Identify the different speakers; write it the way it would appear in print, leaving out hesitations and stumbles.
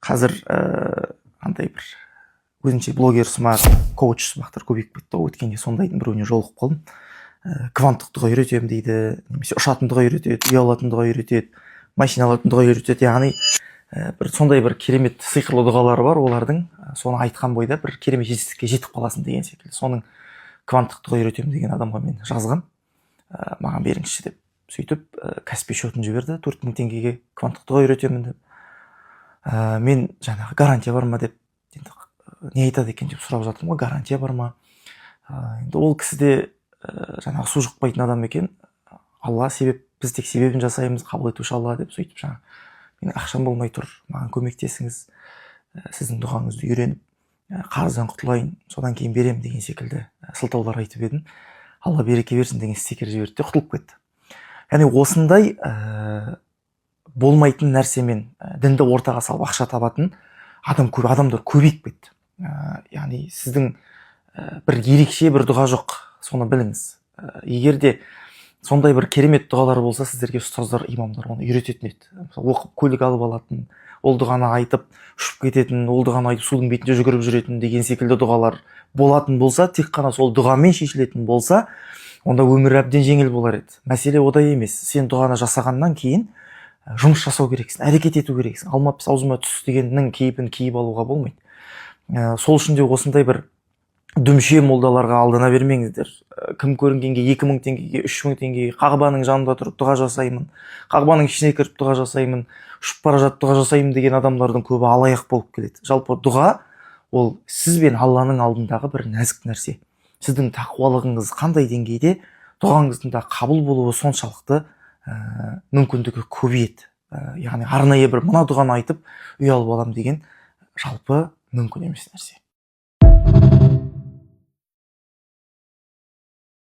Speaker 1: қазір андай бір өзінше блогер сымақ, коуч сымақтар көбейіп кетті ғой. Өткенде сондайдың біреуіне жолығып қалдым. Кванттық дұға үйретемін дейді, немесе ұшатын дұға үйретеді, үй алатын дұға үйретеді, машина алатын дұға үйретеді. Яғни бір сондай бір керемет сиқырлы дұғалары бар олардың. Соны айтқан бойда бір керемет жетістікке жетіп қаласың деген секілді. Соның кванттық дұға үйретемін деген адамға мен жазған. Маған беріңізші деп. Сөйтіп каспи счетын жіберді, 4000 теңгеге кванттық дұға үйретемін деп. Мен жаңағы гарантия бар ма деп, енді не айтады екен деп сұрап жатырмын ғой, гарантия бар ма? Енді ол кісі де жаңағы су жұқпайтын адам екен. Алла себеп, біз тек себебін жасаймыз, қабыл етуші Алла деп. Сөйтіп жаңағы менің ақшам болмай тұр, маған көмектесіңіз, сіздің дұғаңызды үйреніп, қарыздан құтылайын, содан кейін беремін деген секілді сылтаулар айтып едім. Алла береке берсін деген стикер жіберді де құтылып кетті. Яғни осындай болмайтын нәрсемен дінді ортаға салып ақша табатын адамдар көбейіп кетті. Яғни сіздің бір ерекше бір дұға жоқ, соны біліңіз. Егер де сондай бір керемет дұғалар болса, сіздерге ұстаздар, имамдар оны үйрететін еді. Оқып көлік алып алатын, ол дұғаны айтып ұшып кететін, ол дұғаны айтып судың бетінде жүгіріп жүретін деген секілді дұғалар болатын болса, тек қана сол дұғамен шешілетін болса, онда өмір әбден жеңіл болар еді. Мәселе одай емес. Сен дұғаны жасағаннан кейін жұмыс жасау керексің, әрекет ету керексің. Алма піс аузыма түс дегеннің кейпін киіп алуға болмайды. Сол үшін де осындай бір дүмше молдаларға алдана бермеңіздер. Кім көрінгенге 2000 теңгеге, 3000 теңгеге Қағбаның жанында тұрып дұға жасаймын, Қағбаның ішіне кіріп дұға жасаймын, ұшып бара жатып дұға жасаймын деген адамдардың көбі алаяқ болып келеді. Жалпы дұға ол сіз бен Алланың алдындағы бір нәзік нәрсе. Сіздің тақуалығыңыз қандай деңгейде, дұғаңыздың да қабыл болуы соншалықты мүмкіндігі көбейеді. Яғни арнайы бір мына дұғаны айтып үй алып алам деген жалпы мүмкін емес нәрсе.